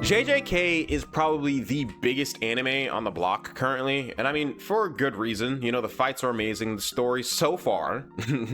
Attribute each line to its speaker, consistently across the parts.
Speaker 1: JJK is probably the biggest anime on the block currently, and I mean, for good reason. You know, the fights are amazing, the story so far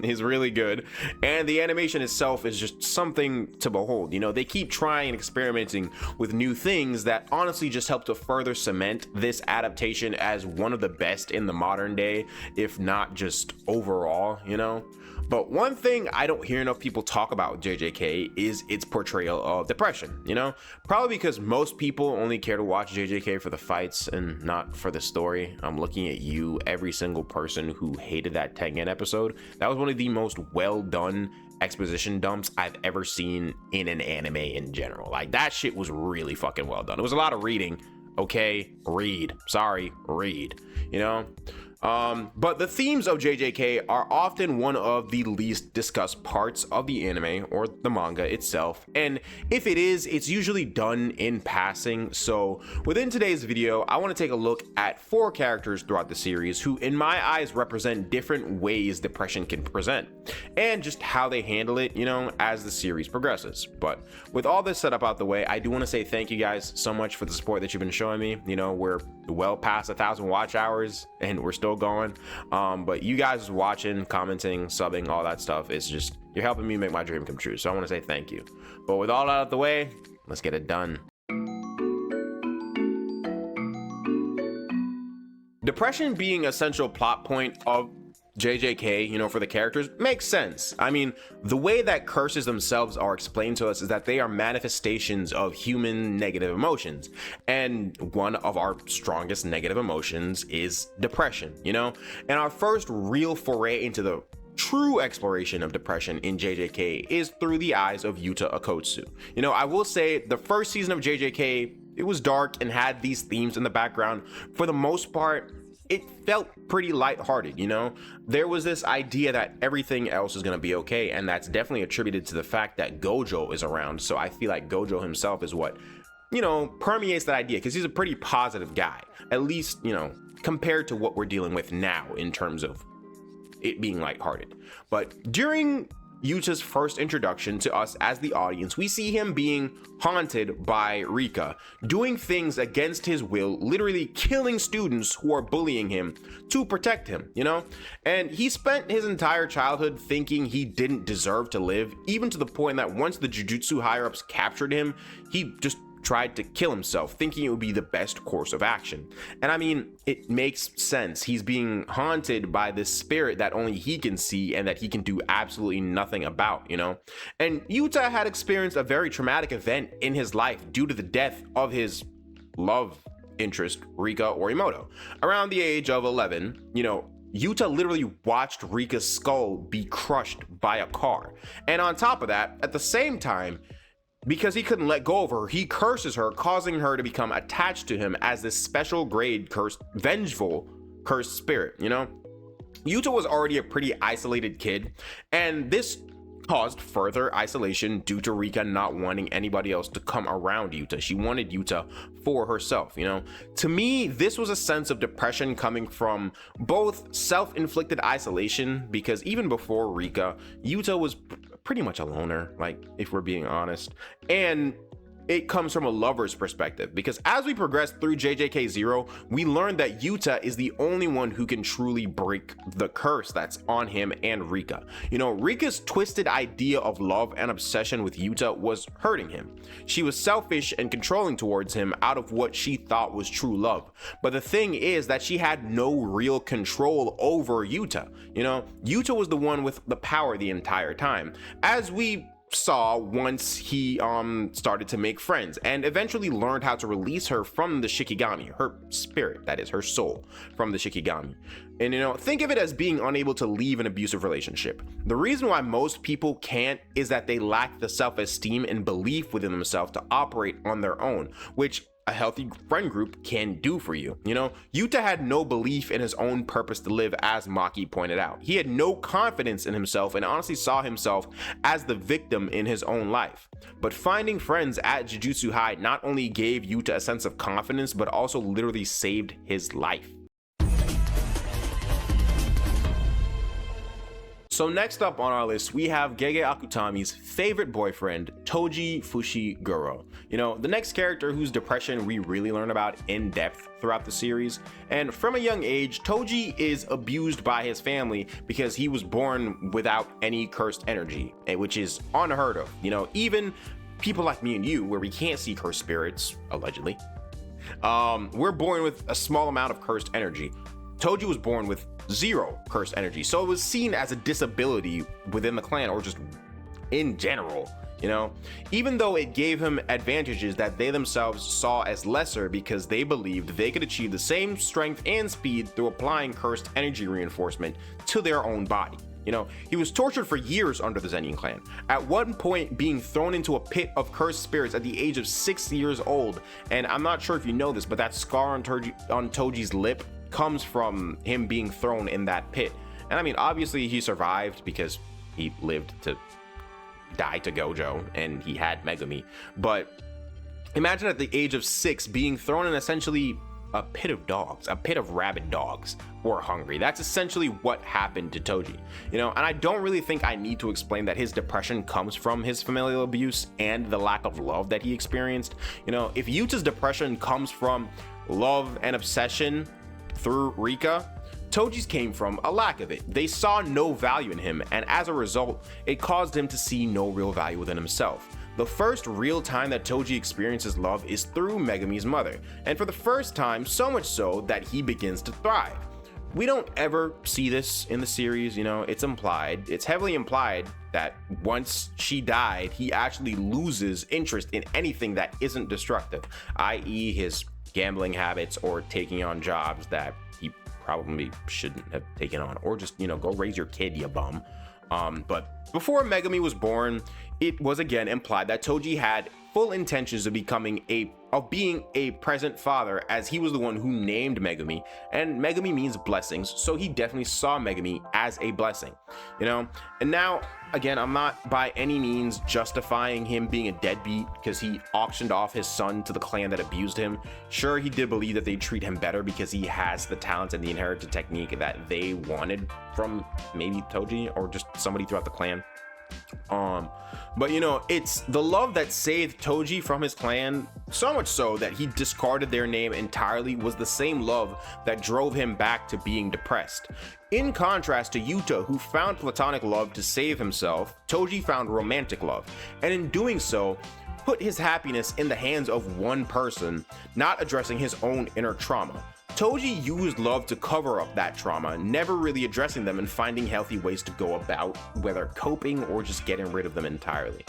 Speaker 1: is really good, and the animation itself is just something to behold. You know, they keep trying and experimenting with new things that honestly just help to further cement this adaptation as one of the best in the modern day, if not just overall, you know? But one thing I don't hear enough people talk about JJK is its portrayal of depression, you know? Probably because most people only care to watch JJK for the fights and not for the story. I'm looking at you, every single person who hated that Tengen episode. That was one of the most well done exposition dumps I've ever seen in an anime in general. Like, that shit was really fucking well done. It was a lot of reading. Okay, read. Sorry, read. You know? But the themes of JJK are often one of the least discussed parts of the anime or the manga itself, and if it is, it's usually done in passing. So within today's video, I want to take a look at 4 characters throughout the series who in my eyes represent different ways depression can present and just how they handle it, you know, as the series progresses. But with all this set up out the way, I do want to say thank you guys so much for the support that you've been showing me. You know, we're well past 1,000 watch hours and we're still going, but you guys watching, commenting, subbing, all that stuff is just, you're helping me make my dream come true. So I want to say thank you. But with all that out of the way, let's get it done. Depression being a central plot point of JJK, you know, for the characters makes sense. I mean, the way that curses themselves are explained to us is that they are manifestations of human negative emotions, and one of our strongest negative emotions is depression, you know. And our first real foray into the true exploration of depression in JJK is through the eyes of Yuta Okotsu. You know, I will say the first season of JJK, it was dark and had these themes in the background. For the most part, it felt pretty lighthearted, you know? There was this idea that everything else is gonna be okay, and that's definitely attributed to the fact that Gojo is around. So I feel like Gojo himself is what, you know, permeates that idea, because he's a pretty positive guy, at least, you know, compared to what we're dealing with now in terms of it being lighthearted. But during Yuta's first introduction to us as the audience, we see him being haunted by Rika, doing things against his will, literally killing students who are bullying him to protect him, you know? And he spent his entire childhood thinking he didn't deserve to live, even to the point that once the Jujutsu higher-ups captured him, he just tried to kill himself, thinking it would be the best course of action. And I mean, it makes sense. He's being haunted by this spirit that only he can see and that he can do absolutely nothing about, you know? And Yuta had experienced a very traumatic event in his life due to the death of his love interest, Rika Orimoto. Around the age of 11, you know, Yuta literally watched Rika's skull be crushed by a car. And on top of that, at the same time, because he couldn't let go of her, he curses her, causing her to become attached to him as this special grade cursed, vengeful cursed spirit, you know? Yuta was already a pretty isolated kid, and this caused further isolation due to Rika not wanting anybody else to come around Yuta. She wanted Yuta for herself, you know? To me, this was a sense of depression coming from both self-inflicted isolation, because even before Rika, Yuta was pretty much a loner, like, if we're being honest, and it comes from a lover's perspective, because as we progress through JJK 0, we learn that Yuta is the only one who can truly break the curse that's on him and Rika. You know, Rika's twisted idea of love and obsession with Yuta was hurting him. She was selfish and controlling towards him out of what she thought was true love. But the thing is that she had no real control over Yuta. You know, Yuta was the one with the power the entire time, as we saw once he started to make friends and eventually learned how to release her from the Shikigami, her spirit, that is, her soul, from the Shikigami. And, you know, think of it as being unable to leave an abusive relationship. The reason why most people can't is that they lack the self-esteem and belief within themselves to operate on their own, which a healthy friend group can do for you. You know, Yuta had no belief in his own purpose to live, as Maki pointed out. He had no confidence in himself and honestly saw himself as the victim in his own life. But finding friends at Jujutsu High not only gave Yuta a sense of confidence, but also literally saved his life. So next up on our list, we have Gege Akutami's favorite boyfriend, Toji Fushiguro. You know, the next character whose depression we really learn about in depth throughout the series. And from a young age, Toji is abused by his family because he was born without any cursed energy, which is unheard of. You know, even people like me and you, where we can't see cursed spirits, allegedly, we're born with a small amount of cursed energy. Toji was born with zero cursed energy, so it was seen as a disability within the clan, or just in general, you know, even though it gave him advantages that they themselves saw as lesser because they believed they could achieve the same strength and speed through applying cursed energy reinforcement to their own body. You know, he was tortured for years under the Zenin clan, at one point being thrown into a pit of cursed spirits at the age of 6 years old. And I'm not sure if you know this, but that scar on Toji's lip comes from him being thrown in that pit. And I mean, obviously he survived because he lived to die to Gojo and he had Megumi, but imagine at the age of 6 being thrown in essentially a pit of dogs, a pit of rabid dogs who are hungry. That's essentially what happened to Toji, you know. And I don't really think I need to explain that his depression comes from his familial abuse and the lack of love that he experienced. You know, if Yuta's depression comes from love and obsession through Rika, Toji's came from a lack of it. They saw no value in him, and as a result, it caused him to see no real value within himself. The first real time that Toji experiences love is through Megumi's mother, and for the first time, so much so that he begins to thrive. We don't ever see this in the series, you know, it's implied, it's heavily implied that once she died, he actually loses interest in anything that isn't destructive, i.e. his gambling habits or taking on jobs that he probably shouldn't have taken on, or just, you know, go raise your kid, you bum. But before Megumi was born, it was again implied that Toji had full intentions of being a present father, as he was the one who named Megumi, and Megumi means blessings, so he definitely saw Megumi as a blessing, you know. And now again, I'm not by any means justifying him being a deadbeat because he auctioned off his son to the clan that abused him. Sure, he did believe that they'd treat him better because he has the talent and the inherited technique that they wanted from maybe Toji or just somebody throughout the clan. But you know, it's the love that saved Toji from his clan, so much so that he discarded their name entirely, was the same love that drove him back to being depressed. In contrast to Yuta, who found platonic love to save himself, Toji found romantic love, and in doing so, put his happiness in the hands of one person, not addressing his own inner trauma. Toji used love to cover up that trauma, never really addressing them and finding healthy ways to go about, whether coping or just getting rid of them entirely,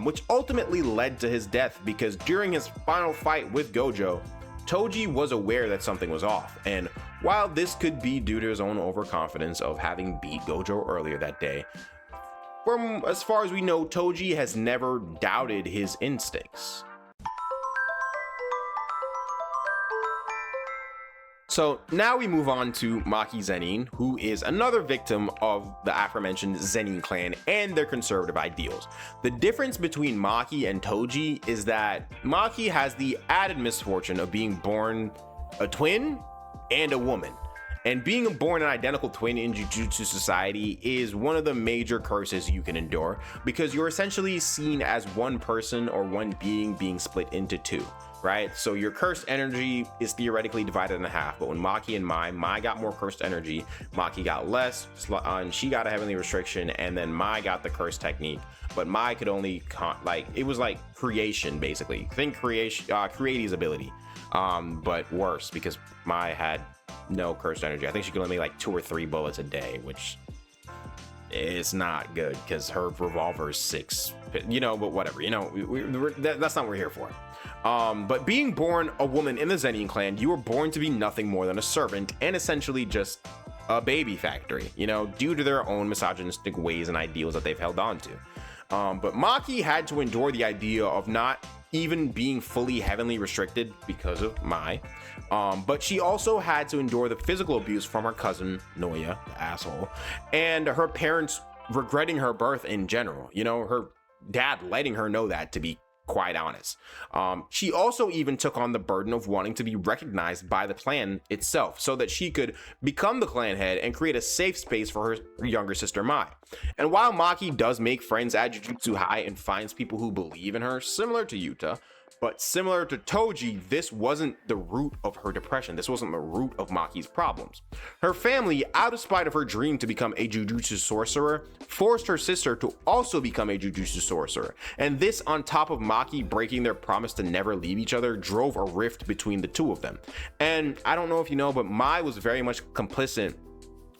Speaker 1: which ultimately led to his death because during his final fight with Gojo, Toji was aware that something was off, and while this could be due to his own overconfidence of having beat Gojo earlier that day, from as far as we know, Toji has never doubted his instincts. So now we move on to Maki Zenin, who is another victim of the aforementioned Zenin clan and their conservative ideals. The difference between Maki and Toji is that Maki has the added misfortune of being born a twin and a woman. And being born an identical twin in Jujutsu society is one of the major curses you can endure, because you're essentially seen as one person or one being split into two, right? So your cursed energy is theoretically divided in half, but when Maki and Mai got more cursed energy, Maki got less, and she got a heavenly restriction, and then Mai got the cursed technique, but Mai could only, it was like creation, basically. Think creation, Creaty's ability, but worse, because Mai had no cursed energy. I think she could only make like 2 or 3 bullets a day, which is not good because her revolver is 6, you know, but whatever, you know, that's not what we're here for. But being born a woman in the Zenin clan, you were born to be nothing more than a servant and essentially just a baby factory, you know, due to their own misogynistic ways and ideals that they've held on to. But Maki had to endure the idea of not even being fully heavenly restricted because of Mai, but she also had to endure the physical abuse from her cousin Noya, the asshole, and her parents regretting her birth in general. You know, her dad letting her know that to be quite honest. She also even took on the burden of wanting to be recognized by the clan itself so that she could become the clan head and create a safe space for her younger sister Mai. And while Maki does make friends at Jujutsu High and finds people who believe in her, similar to Yuta, but similar to Toji, this wasn't the root of her depression. This wasn't the root of Maki's problems. Her family, out of spite of her dream to become a Jujutsu sorcerer, forced her sister to also become a Jujutsu sorcerer. And this, on top of Maki breaking their promise to never leave each other, drove a rift between the two of them. And I don't know if you know, but Mai was very much complicit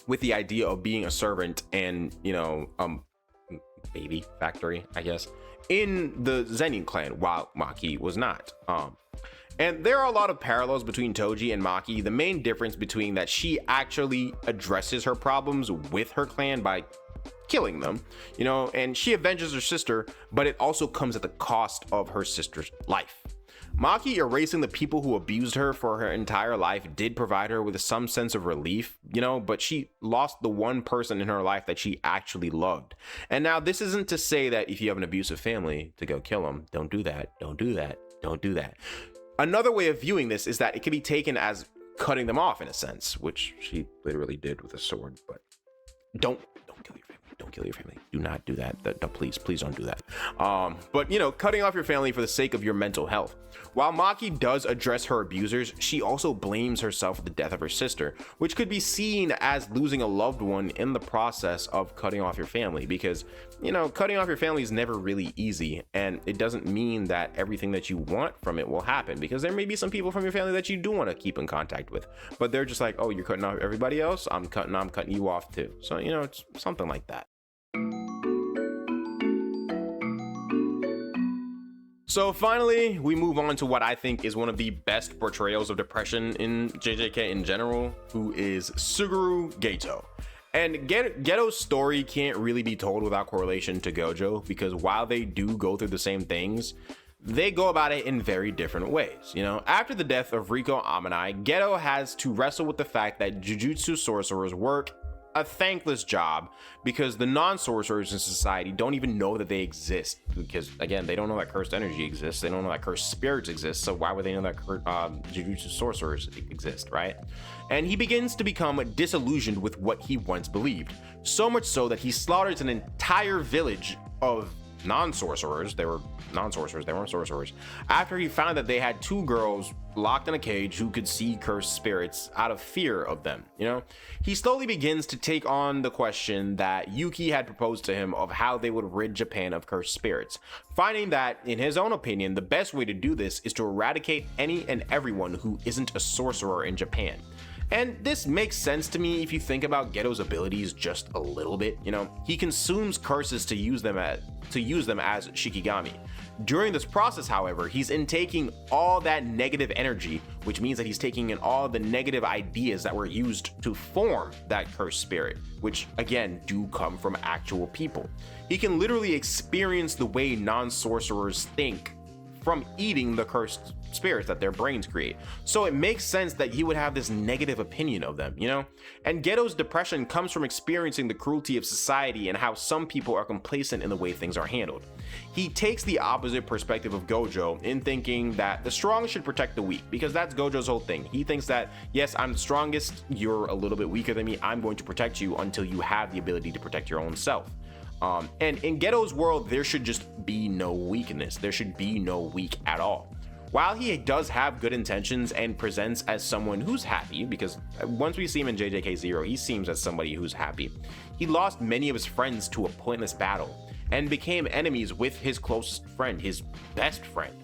Speaker 1: with the idea of being a servant and, baby factory, I guess, in the Zenin clan, while Maki was not. And there are a lot of parallels between Toji and Maki. The main difference between that she actually addresses her problems with her clan by killing them, and she avenges her sister, but it also comes at the cost of her sister's life. Maki erasing the people who abused her for her entire life did provide her with some sense of relief, but she lost the one person in her life that she actually loved. And now this isn't to say that if you have an abusive family to go kill them. Don't do that. Don't do that. Don't do that. Another way of viewing this is that it can be taken as cutting them off in a sense, which she literally did with a sword, but don't kill your family. Don't kill your family. Do not do that. Please don't do that. But cutting off your family for the sake of your mental health. While Maki does address her abusers, she also blames herself for the death of her sister, which could be seen as losing a loved one in the process of cutting off your family, because cutting off your family is never really easy, and it doesn't mean that everything that you want from it will happen, because there may be some people from your family that you do want to keep in contact with, but they're just like, oh, you're cutting off everybody else, I'm cutting you off too. So it's something like that. So finally, we move on to what I think is one of the best portrayals of depression in JJK in general, who is Suguru Ghetto. And Ghetto's story can't really be told without correlation to Gojo, because while they do go through the same things, they go about it in very different ways. After the death of Riko Amanai, Ghetto has to wrestle with the fact that Jujutsu sorcerers work a thankless job because the non-sorcerers in society don't even know that they exist, because again, they don't know that cursed energy exists, they don't know that cursed spirits exist, so why would they know that Jujutsu sorcerers exist, right? And he begins to become disillusioned with what he once believed, so much so that he slaughters an entire village of non-sorcerers. They were non-sorcerers, they weren't sorcerers, after he found that they had two girls locked in a cage who could see cursed spirits out of fear of them. He slowly begins to take on the question that Yuki had proposed to him of how they would rid Japan of cursed spirits, finding that, in his own opinion, the best way to do this is to eradicate any and everyone who isn't a sorcerer in Japan. And this makes sense to me if you think about Ghetto's abilities just a little bit. He consumes curses to use them as Shikigami. During this process, however, he's intaking all that negative energy, which means that he's taking in all the negative ideas that were used to form that cursed spirit, which again do come from actual people. He can literally experience the way non-sorcerers think from eating the cursed spirits that their brains create. So it makes sense that he would have this negative opinion of them, And Ghetto's depression comes from experiencing the cruelty of society and how some people are complacent in the way things are handled. He takes the opposite perspective of Gojo in thinking that the strong should protect the weak, because that's Gojo's whole thing. He thinks that, yes, I'm the strongest, you're a little bit weaker than me, I'm going to protect you until you have the ability to protect your own self. And in Ghetto's world, there should just be no weakness. There should be no weak at all. While he does have good intentions and presents as someone who's happy, because once we see him in JJK 0, he seems as somebody who's happy, he lost many of his friends to a pointless battle and became enemies with his closest friend, his best friend.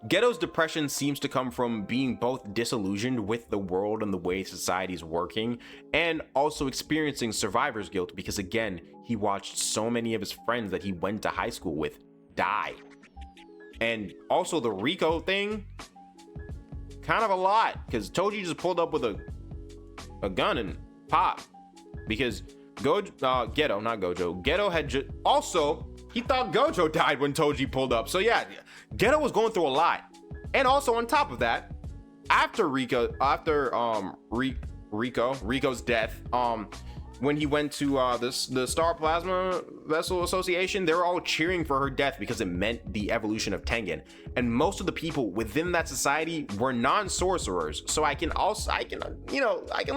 Speaker 1: Ghetto's depression seems to come from being both disillusioned with the world and the way society's working, and also experiencing survivor's guilt because, again, he watched so many of his friends that he went to high school with die. And also the Riko thing, kind of a lot, because Toji just pulled up with a gun and pop, because Ghetto had also, he thought Gojo died when Toji pulled up. So yeah, Ghetto was going through a lot. And also on top of that, after Riko's death, when he went to the Star Plasma Vessel Association, they were all cheering for her death because it meant the evolution of Tengen. And most of the people within that society were non-sorcerers. So I can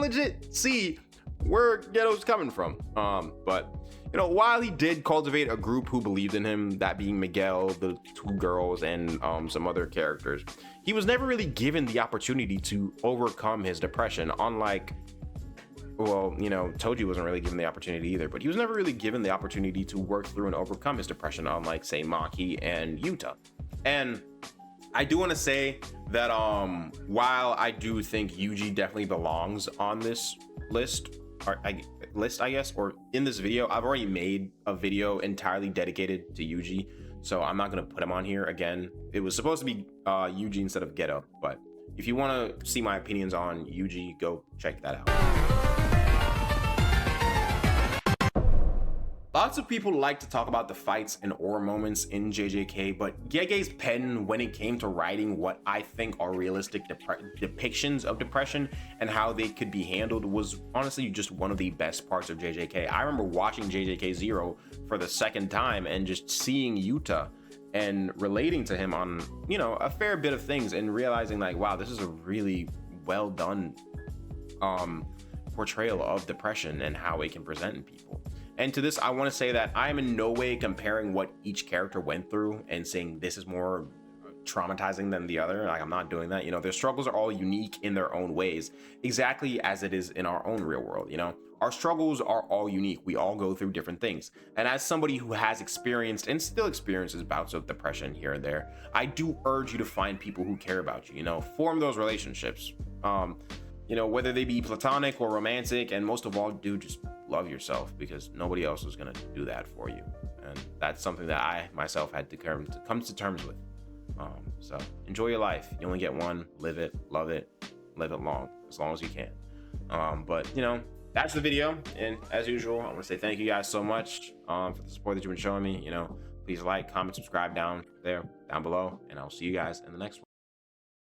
Speaker 1: legit see where Ghetto's coming from. But you know, while he did cultivate a group who believed in him, that being Miguel, the two girls, and some other characters, he was never really given the opportunity to overcome his depression. Unlike, well, you know, Toji wasn't really given the opportunity either, but he was never really given the opportunity to work through and overcome his depression, unlike, say, Maki and Yuta. And I do want to say that while I do think Yuji definitely belongs on this list, I guess, or in this video, I've already made a video entirely dedicated to Yuji, so I'm not going to put him on here again. It was supposed to be Yuji instead of Ghetto, but if you want to see my opinions on Yuji, go check that out. Lots of people like to talk about the fights and aura moments in JJK, but Gege's pen when it came to writing what I think are realistic depictions of depression and how they could be handled was honestly just one of the best parts of JJK. I remember watching JJK 0 for the second time and just seeing Yuta and relating to him on, you know, a fair bit of things and realizing like, wow, this is a really well done portrayal of depression and how it can present in people. And to this, I want to say that I am in no way comparing what each character went through and saying this is more traumatizing than the other. Like, I'm not doing that. You know, their struggles are all unique in their own ways, exactly as it is in our own real world. You know, our struggles are all unique. We all go through different things. And as somebody who has experienced and still experiences bouts of depression here and there, I do urge you to find people who care about you, you know, form those relationships. You know, whether they be platonic or romantic, and most of all, do just love yourself, because nobody else is going to do that for you. And that's something that I myself had to come to terms with. So enjoy your life. You only get one. Live it, love it, live it long as you can. But you know, that's the video. And as usual, I want to say thank you guys so much for the support that you've been showing me. You know, please like, comment, subscribe down below, and I'll see you guys in the next one.